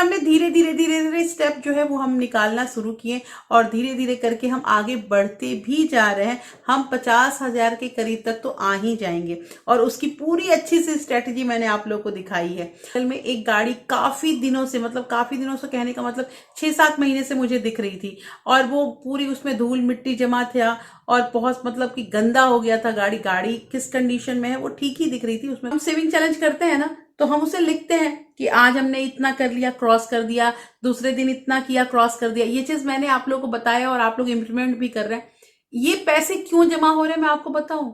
हमने धीरे धीरे स्टेप जो है वो हम निकालना शुरू किए और धीरे धीरे करके हम आगे बढ़ते भी जा रहे हैं। हम 50,000 के करीब तक तो आ ही जाएंगे और उसकी पूरी अच्छी सी स्ट्रेटेजी मैंने आप लोगों को दिखाई है। कल में एक गाड़ी काफी दिनों से, मतलब काफी दिनों से कहने का मतलब 6-7 महीने से मुझे दिख रही थी और वो पूरी उसमें धूल मिट्टी जमा था और बहुत मतलब कि गंदा हो गया था। गाड़ी किस कंडीशन में है वो ठीक ही दिख रही थी। उसमें हम सेविंग चैलेंज करते हैं ना, तो हम उसे लिखते हैं कि आज हमने इतना कर लिया, क्रॉस कर दिया, दूसरे दिन इतना किया, क्रॉस कर दिया। ये चीज मैंने आप लोगों को बताया और आप लोग इम्प्लीमेंट भी कर रहे हैं। ये पैसे क्यों जमा हो रहे हैं मैं आपको बताऊं।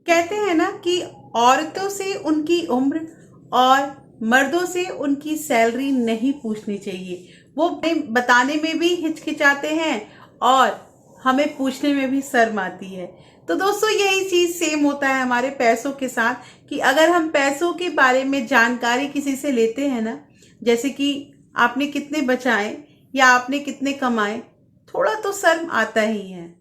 कहते हैं ना कि औरतों से उनकी उम्र और मर्दों से उनकी सैलरी नहीं पूछनी चाहिए। वो बताने में भी हिचकिचाते हैं और हमें पूछने में भी शर्म आती है। तो दोस्तों यही चीज सेम होता है हमारे पैसों के साथ कि अगर हम पैसों के बारे में जानकारी किसी से लेते हैं ना, जैसे कि आपने कितने बचाए या आपने कितने कमाए, थोड़ा तो शर्म आता ही है।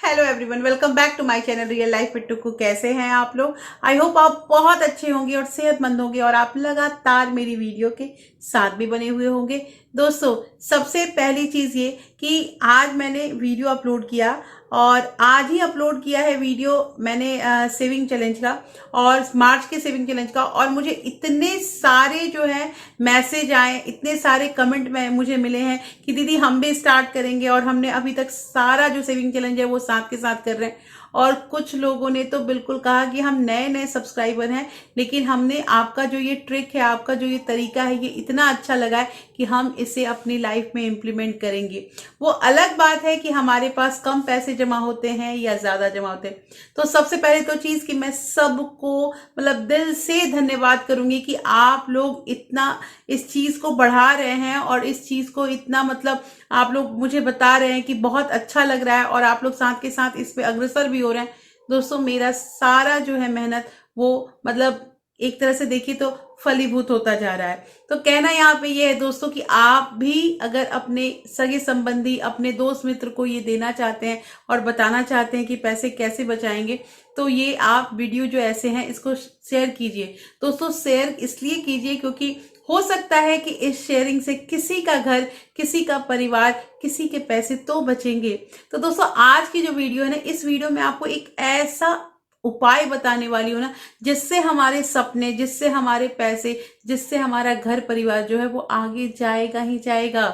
Hello everyone, welcome back to my channel real life with Tuku. कैसे हैं आप लोग? आई होप आप बहुत अच्छे होंगे और सेहतमंद होंगे और आप लगातार मेरी वीडियो के साथ भी बने हुए होंगे। दोस्तों सबसे पहली चीज ये कि आज मैंने वीडियो अपलोड किया और आज ही अपलोड किया है वीडियो मैंने सेविंग चैलेंज का और मार्च के सेविंग चैलेंज का, और मुझे इतने सारे जो है मैसेज आए, इतने सारे कमेंट में मुझे मिले हैं कि दीदी हम भी स्टार्ट करेंगे और हमने अभी तक सारा जो सेविंग चैलेंज है वो साथ के साथ कर रहे हैं। और कुछ लोगों ने तो बिल्कुल कहा कि हम नए नए सब्सक्राइबर हैं, लेकिन हमने आपका जो ये ट्रिक है, आपका जो ये तरीका है, ये इतना अच्छा लगा है कि हम इसे अपनी लाइफ में इम्प्लीमेंट करेंगे। वो अलग बात है कि हमारे पास कम पैसे जमा होते हैं या ज्यादा जमा होते हैं। तो सबसे पहले तो चीज कि मैं सबको मतलब दिल से धन्यवाद करूंगी कि आप लोग इतना इस चीज को बढ़ा रहे हैं और इस चीज को इतना मतलब आप लोग मुझे बता रहे हैं कि बहुत अच्छा लग रहा है और आप लोग साथ के साथ इस पे अग्रसर भी हो रहे हैं। दोस्तों मेरा सारा जो है मेहनत वो मतलब एक तरह से देखिए तो फलीभूत होता जा रहा है। तो कहना यहाँ पे ये है दोस्तों कि आप भी अगर अपने सगे संबंधी, अपने दोस्त मित्र को ये देना चाहते हैं और बताना चाहते हैं कि पैसे कैसे बचाएंगे, तो ये आप वीडियो जो ऐसे हैं इसको शेयर कीजिए। दोस्तों शेयर इसलिए कीजिए क्योंकि हो सकता है कि इस शेयरिंग से किसी का घर, किसी का परिवार, किसी के पैसे तो बचेंगे। तो दोस्तों आज की जो वीडियो है ना, इस वीडियो में आपको एक ऐसा उपाय बताने वाली हूँ ना जिससे हमारे सपने, जिससे हमारे पैसे, जिससे हमारा घर परिवार जो है वो आगे जाएगा ही जाएगा।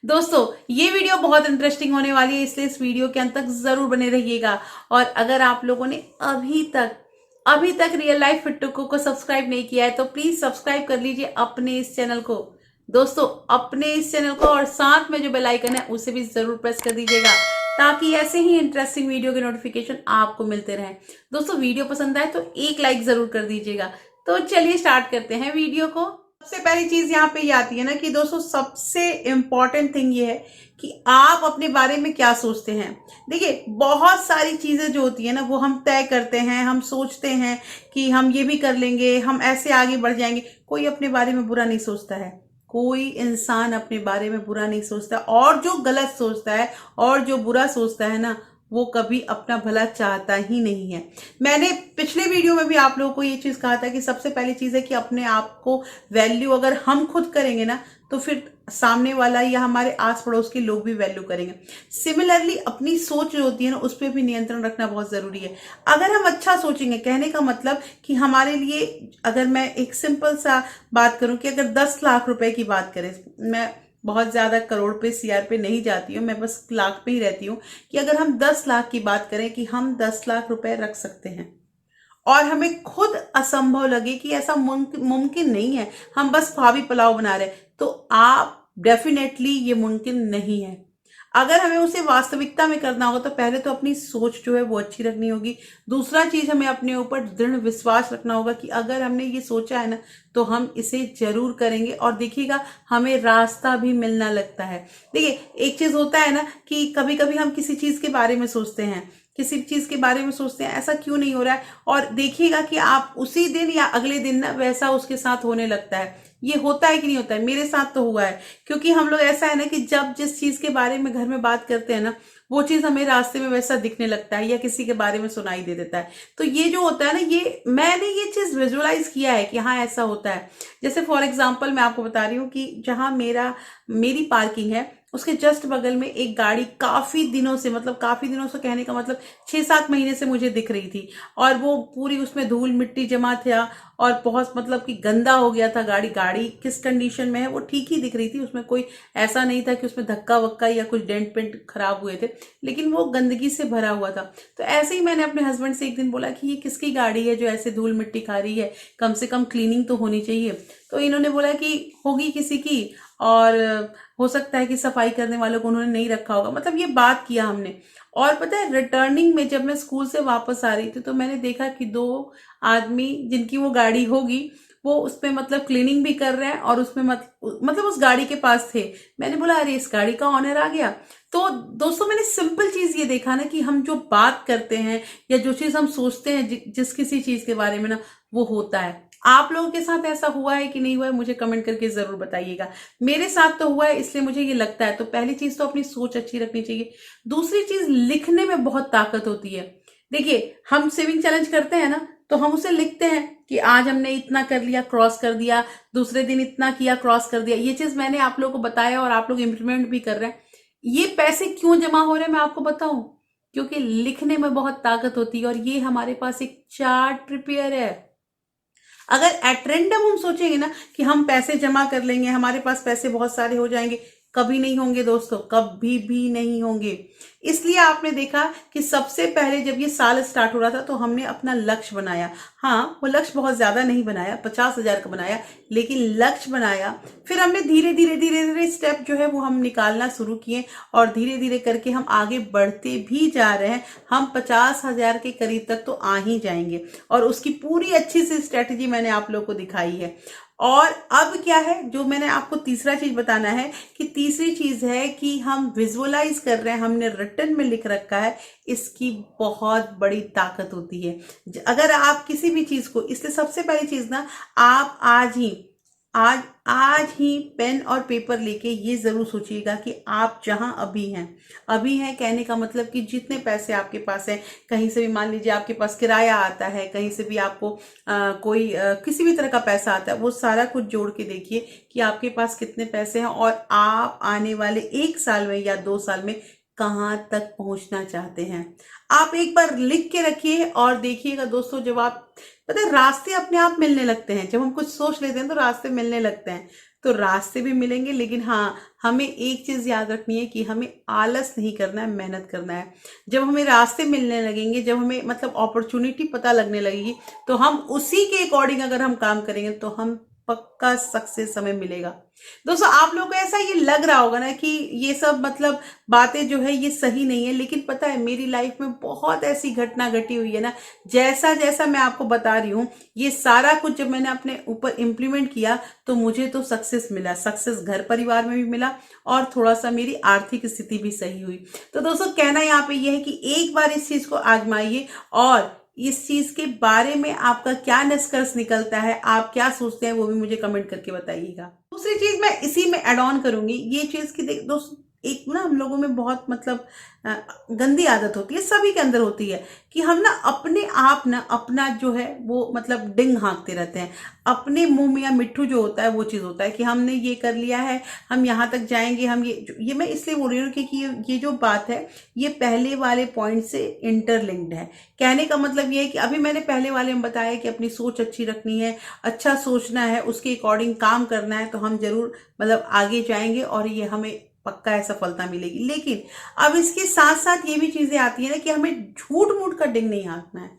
दोस्तों ये वीडियो बहुत इंटरेस्टिंग होने वाली है, इसलिए इस वीडियो के अंत तक जरूर बने रहिएगा। और अगर आप लोगों ने अभी तक रियल लाइफ विद टुकू को सब्सक्राइब नहीं किया है तो प्लीज सब्सक्राइब कर लीजिए अपने इस चैनल को। दोस्तों अपने इस चैनल को और साथ में जो बेल आइकन है उसे भी जरूर प्रेस कर दीजिएगा ताकि ऐसे ही इंटरेस्टिंग वीडियो के नोटिफिकेशन आपको मिलते रहें। दोस्तों वीडियो पसंद आए तो एक लाइक जरूर कर दीजिएगा। तो चलिए स्टार्ट करते हैं वीडियो को। सबसे पहली चीज यहाँ पे ये आती है ना कि दोस्तों सबसे इंपॉर्टेंट थिंग ये है कि आप अपने बारे में क्या सोचते हैं। देखिए बहुत सारी चीजें जो होती है ना वो हम तय करते हैं, हम सोचते हैं कि हम ये भी कर लेंगे, हम ऐसे आगे बढ़ जाएंगे। कोई अपने बारे में बुरा नहीं सोचता है, कोई इंसान अपने बारे में बुरा नहीं सोचता, और जो गलत सोचता है और जो बुरा सोचता है ना वो कभी अपना भला चाहता ही नहीं है। मैंने पिछले वीडियो में भी आप लोगों को ये चीज कहा था कि सबसे पहली चीज है कि अपने आप को वैल्यू अगर हम खुद करेंगे ना तो फिर सामने वाला या हमारे आस पड़ोस के लोग भी वैल्यू करेंगे। सिमिलरली अपनी सोच जो होती है ना उस पर भी नियंत्रण रखना बहुत जरूरी है। अगर हम अच्छा सोचेंगे, कहने का मतलब कि हमारे लिए, अगर मैं एक सिंपल सा बात करूं कि अगर 10 लाख रुपए की बात करें, मैं बहुत ज्यादा करोड़ पे सीआर पे नहीं जाती हूँ, मैं बस लाख पे ही रहती हूँ, कि अगर हम 10 लाख की बात करें कि हम 10 लाख रुपए रख सकते हैं और हमें खुद असंभव लगे कि ऐसा मुमकिन नहीं है, हम बस ख्वाबी पुलाव बना रहे, तो आप डेफिनेटली ये मुमकिन नहीं है। अगर हमें उसे वास्तविकता में करना होगा तो पहले तो अपनी सोच जो है वो अच्छी रखनी होगी। दूसरा चीज हमें अपने ऊपर दृढ़ विश्वास रखना होगा कि अगर हमने ये सोचा है ना तो हम इसे जरूर करेंगे, और देखिएगा हमें रास्ता भी मिलना लगता है। देखिए एक चीज होता है ना कि कभी कभी हम किसी चीज के बारे में सोचते हैं, किसी चीज के बारे में सोचते हैं ऐसा क्यों नहीं हो रहा है, और देखिएगा कि आप उसी दिन या अगले दिन ना वैसा उसके साथ होने लगता है। ये होता है कि नहीं होता है? मेरे साथ तो हुआ है, क्योंकि हम लोग ऐसा है ना कि जब जिस चीज के बारे में घर में बात करते हैं ना वो चीज हमें रास्ते में वैसा दिखने लगता है या किसी के बारे में सुनाई दे देता है। तो ये जो होता है ना, ये मैंने ये चीज विजुअलाइज किया है कि हाँ ऐसा होता है। जैसे फॉर एग्जाम्पल मैं आपको बता रही हूँ कि जहां मेरी पार्किंग है उसके जस्ट बगल में एक गाड़ी काफी दिनों से, मतलब काफी दिनों से कहने का मतलब 6-7 महीने से मुझे दिख रही थी, और वो पूरी उसमें धूल मिट्टी जमा था और बहुत मतलब कि गंदा हो गया था। गाड़ी गाड़ी किस कंडीशन में है वो ठीक ही दिख रही थी, उसमें कोई ऐसा नहीं था कि उसमें धक्का वक्का या कुछ डेंट पेंट खराब हुए थे, लेकिन वो गंदगी से भरा हुआ था। तो ऐसे ही मैंने अपने हस्बैंड से एक दिन बोला कि ये किसकी गाड़ी है जो ऐसे धूल मिट्टी खा रही है, कम से कम क्लीनिंग तो होनी चाहिए। तो इन्होंने बोला कि होगी किसी की, और हो सकता है कि सफाई करने वालों को उन्होंने नहीं रखा होगा, मतलब ये बात किया हमने। और पता है रिटर्निंग में जब मैं स्कूल से वापस आ रही थी तो मैंने देखा कि 2 आदमी जिनकी वो गाड़ी होगी वो उसमें मतलब क्लीनिंग भी कर रहे हैं और उसमें मतलब उस गाड़ी के पास थे। मैंने बोला अरे इस गाड़ी का ऑनर आ गया। तो दोस्तों मैंने सिंपल चीज ये देखा ना कि हम जो बात करते हैं या जो चीज हम सोचते हैं जिस किसी चीज के बारे में ना, वो होता है। आप लोगों के साथ ऐसा हुआ है कि नहीं हुआ है मुझे कमेंट करके जरूर बताइएगा। मेरे साथ तो हुआ है, इसलिए मुझे ये लगता है। तो पहली चीज तो अपनी सोच अच्छी रखनी चाहिए। दूसरी चीज, लिखने में बहुत ताकत होती है। देखिए हम सेविंग चैलेंज करते हैं ना, तो हम उसे लिखते हैं कि आज हमने इतना कर लिया, क्रॉस कर दिया, दूसरे दिन इतना किया, क्रॉस कर दिया। ये चीज मैंने आप लोगों को बताया और आप लोग इम्प्लीमेंट भी कर रहे हैं। ये पैसे क्यों जमा हो रहे हैं मैं आपको बताऊं, क्योंकि लिखने में बहुत ताकत होती है और ये हमारे पास एक चार्ट प्रिपेयर है। अगर एट रेंडम हम सोचेंगे ना कि हम पैसे जमा कर लेंगे, हमारे पास पैसे बहुत सारे हो जाएंगे, कभी नहीं होंगे दोस्तों, कभी भी नहीं होंगे। इसलिए आपने देखा कि सबसे पहले जब ये साल स्टार्ट हो रहा था तो हमने अपना लक्ष्य बनाया। हाँ वो लक्ष्य बहुत ज्यादा नहीं बनाया, 50,000 का बनाया, लेकिन लक्ष्य बनाया। फिर हमने धीरे धीरे धीरे धीरे स्टेप जो है वो हम निकालना शुरू किए और धीरे धीरे करके हम आगे बढ़ते भी जा रहे हैं। हम 50,000 के करीब तक तो आ ही जाएंगे और उसकी पूरी अच्छी सी स्ट्रेटेजी मैंने आप लोग को दिखाई है। और अब क्या है जो मैंने आपको तीसरा चीज बताना है कि तीसरी चीज है कि हम विजुअलाइज कर रहे हैं, हमने रिटर्न में लिख रखा है। इसकी बहुत बड़ी ताकत होती है अगर आप किसी भी चीज को। इसलिए सबसे पहली चीज ना, आप आज ही पेन और पेपर लेके ये जरूर सोचिएगा कि आप जहां अभी हैं कहने का मतलब कि जितने पैसे आपके पास हैं, कहीं से भी मान लीजिए आपके पास किराया आता है, कहीं से भी आपको किसी भी तरह का पैसा आता है, वो सारा कुछ जोड़ के देखिए कि आपके पास कितने पैसे हैं और आप आने वाले 1 साल में या 2 साल में कहाँ तक पहुंचना चाहते हैं। आप एक बार लिख के रखिए और देखिएगा दोस्तों, जब आप पता है रास्ते अपने आप मिलने लगते हैं। जब हम कुछ सोच लेते हैं तो रास्ते मिलने लगते हैं, तो रास्ते भी मिलेंगे। लेकिन हाँ, हमें एक चीज याद रखनी है कि हमें आलस नहीं करना है, मेहनत करना है। जब हमें रास्ते मिलने लगेंगे, जब हमें मतलब अपॉर्चुनिटी पता लगने लगेगी, तो हम उसी के अकॉर्डिंग अगर हम काम करेंगे तो हम पक्का सक्सेस हमें मिलेगा। दोस्तों आप लोगों को ऐसा ये लग रहा होगा ना कि ये सब मतलब बातें जो है ये सही नहीं है, लेकिन पता है मेरी लाइफ में बहुत ऐसी घटना घटी हुई है ना, जैसा जैसा मैं आपको बता रही हूँ, ये सारा कुछ जब मैंने अपने ऊपर इम्प्लीमेंट किया तो मुझे तो सक्सेस मिला। सक्सेस घर परिवार में भी मिला और थोड़ा सा मेरी आर्थिक स्थिति भी सही हुई। तो दोस्तों कहना यहाँ पे ये है कि एक बार इस चीज को आजमाइए और इस चीज के बारे में आपका क्या निष्कर्ष निकलता है, आप क्या सोचते हैं, वो भी मुझे कमेंट करके बताइएगा। दूसरी चीज मैं इसी में ऐड ऑन करूंगी ये चीज की, देख दोस्तों एक ना हम लोगों में बहुत मतलब गंदी आदत होती है, सभी के अंदर होती है कि हम ना अपने आप ना अपना जो है वो मतलब डिंग हाँकते रहते हैं। अपने मुंह में या मिट्ठू जो होता है वो चीज होता है कि हमने ये कर लिया है, हम यहाँ तक जाएंगे, हम ये मैं इसलिए बोल रही हूँ क्योंकि ये जो बात है ये पहले वाले पॉइंट से इंटरलिंक्ड है। कहने का मतलब ये है कि अभी मैंने पहले वाले में बताया कि अपनी सोच अच्छी रखनी है, अच्छा सोचना है, उसके अकॉर्डिंग काम करना है, तो हम जरूर मतलब आगे जाएंगे और ये हमें पक्का है सफलता मिलेगी। लेकिन अब इसके साथ साथ ये भी चीजें आती है ना कि हमें झूठ मूठ का डिंग नहीं हाँकना है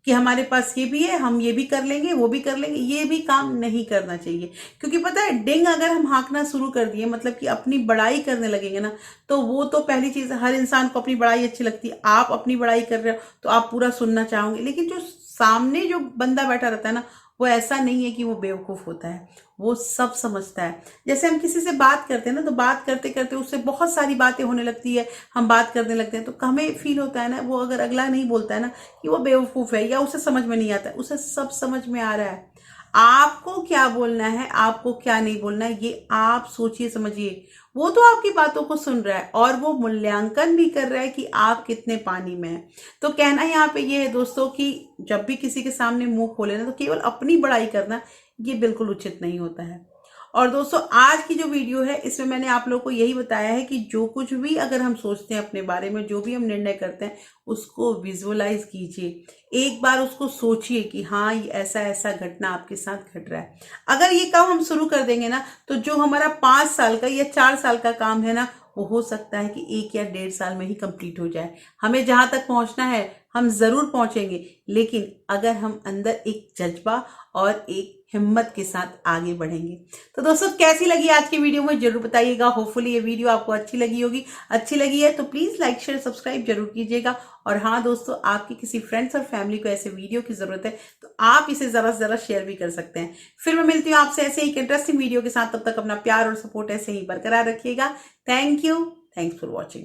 कि हमारे पास ये भी है, हम ये भी कर लेंगे, वो भी कर लेंगे। ये भी काम नहीं करना चाहिए, क्योंकि पता है डिंग अगर हम हाँकना शुरू कर दिए, मतलब कि अपनी बड़ाई करने लगेंगे ना, तो वो तो पहली चीज, हर इंसान को अपनी बड़ाई अच्छी लगती है। आप अपनी बड़ाई कर रहे हो तो आप पूरा सुनना चाहोगे, लेकिन जो सामने जो बंदा बैठा रहता है ना, वो ऐसा नहीं है कि वो बेवकूफ होता है, वो सब समझता है। जैसे हम किसी से बात करते हैं ना, तो बात करते करते उससे बहुत सारी बातें होने लगती है, हम बात करने लगते हैं, तो हमें फील होता है ना, वो अगर अगला नहीं बोलता है ना कि वो बेवकूफ है या उसे समझ में नहीं आता है, उसे सब समझ में आ रहा है। आपको क्या बोलना है, आपको क्या नहीं बोलना है, ये आप सोचिए समझिए। वो तो आपकी बातों को सुन रहा है और वो मूल्यांकन भी कर रहा है कि आप कितने पानी में हैं। तो कहना यहाँ पे ये है दोस्तों कि जब भी किसी के सामने मुंह खोले ना, तो केवल अपनी बड़ाई करना ये बिल्कुल उचित नहीं होता है। और दोस्तों, आज की जो वीडियो है इसमें मैंने आप लोगों को यही बताया है कि जो कुछ भी अगर हम सोचते हैं अपने बारे में, जो भी हम निर्णय करते हैं, उसको विजुअलाइज कीजिए। एक बार उसको सोचिए कि हाँ, ये ऐसा ऐसा घटना आपके साथ घट रहा है। अगर ये काम हम शुरू कर देंगे ना, तो जो हमारा 5 साल का या 4 साल का काम है ना, वो हो सकता है कि 1 या 1.5 साल में ही कंप्लीट हो जाए। हमें जहां तक पहुंचना है हम जरूर पहुंचेंगे, लेकिन अगर हम अंदर एक जज्बा और एक हिम्मत के साथ आगे बढ़ेंगे। तो दोस्तों, कैसी लगी आज की वीडियो में जरूर बताइएगा। होपफुली ये वीडियो आपको अच्छी लगी होगी। अच्छी लगी है तो प्लीज लाइक शेयर सब्सक्राइब जरूर कीजिएगा। और हाँ दोस्तों, आपकी किसी फ्रेंड्स और फैमिली को ऐसे वीडियो की जरूरत है तो आप इसे जरा से जरा शेयर भी कर सकते हैं। फिर मैं मिलती हूँ आपसे ऐसे ही इंटरेस्टिंग वीडियो के साथ। तब तक अपना प्यार और सपोर्ट ऐसे ही बरकरार रखिएगा। Thank you. Thanks for watching.